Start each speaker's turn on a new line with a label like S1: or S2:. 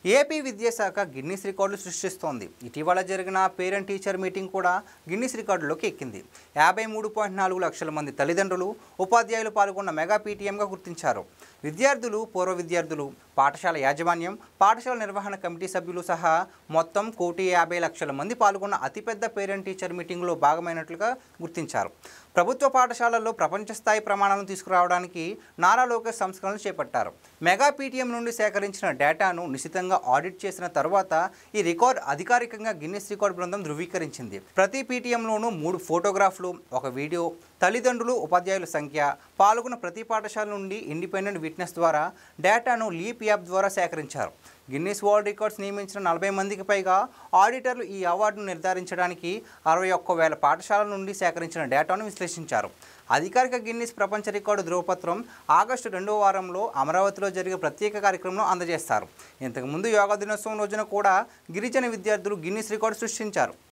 S1: AP విద్యాశాఖ Guinness రికార్డులు సృష్టిస్తోంది. ఇటీవల జరిగిన పేరెంట్ టీచర్ మీటింగ్ కూడా గిన్నిస్ రికార్డులోకి ఎక్కింది. 53.4 లక్షల మంది తల్లిదండ్రులు, ఉపాధ్యాయులు పాల్గొన్న మెగా పీటీఎంగా గుర్తించారు. విద్యార్థులు, పూర్వ విద్యార్థులు, పాఠశాల యాజమాన్యం, పాఠశాల నిర్వహణ కమిటీ సభ్యులు సహా మొత్తం 1,50,00,000 మంది పాల్గొన్న అతిపెద్ద పేరెంట్ టీచర్ మీటింగ్లో భాగమైనట్లుగా గుర్తించారు. ప్రభుత్వ పాఠశాలల్లో ప్రపంచ స్థాయి ప్రమాణాలను తీసుకురావడానికి నారా లోకేష్ సంస్కరణలు చేపట్టారు. మెగా పీటీఎం నుండి సేకరించిన డేటాను నిశితంగా ఆడిట్ చేసిన తర్వాత ఈ రికార్డ్ అధికారికంగా గిన్నిస్ రికార్డ్ బృందం ధృవీకరించింది. ప్రతి పీటీఎంలోనూ 3 ఫోటోగ్రాఫ్లు, ఒక వీడియో, తల్లిదండ్రులు, ఉపాధ్యాయుల సంఖ్య, పాల్గొన్న ప్రతి పాఠశాల నుండి ఇండిపెండెంట్ విట్నెస్ ద్వారా డేటాను లీప్ యాప్ ద్వారా సేకరించారు. గిన్నిస్ వరల్డ్ రికార్డ్స్ నియమించిన 40 మందికి పైగా ఆడిటర్లు ఈ అవార్డును నిర్ధారించడానికి 61,000 పాఠశాలల నుండి సేకరించిన డేటాను విశ్లేషించారు. అధికారిక గిన్నిస్ ప్రపంచ రికార్డు ధృవపత్రం ఆగస్టు 2వ వారంలో అమరావతిలో జరిగే ప్రత్యేక కార్యక్రమంలో అందజేస్తారు. ఇంతకుముందు యోగా దినోత్సవం రోజున కూడా గిరిజన విద్యార్థులు గిన్నిస్ రికార్డు సృష్టించారు.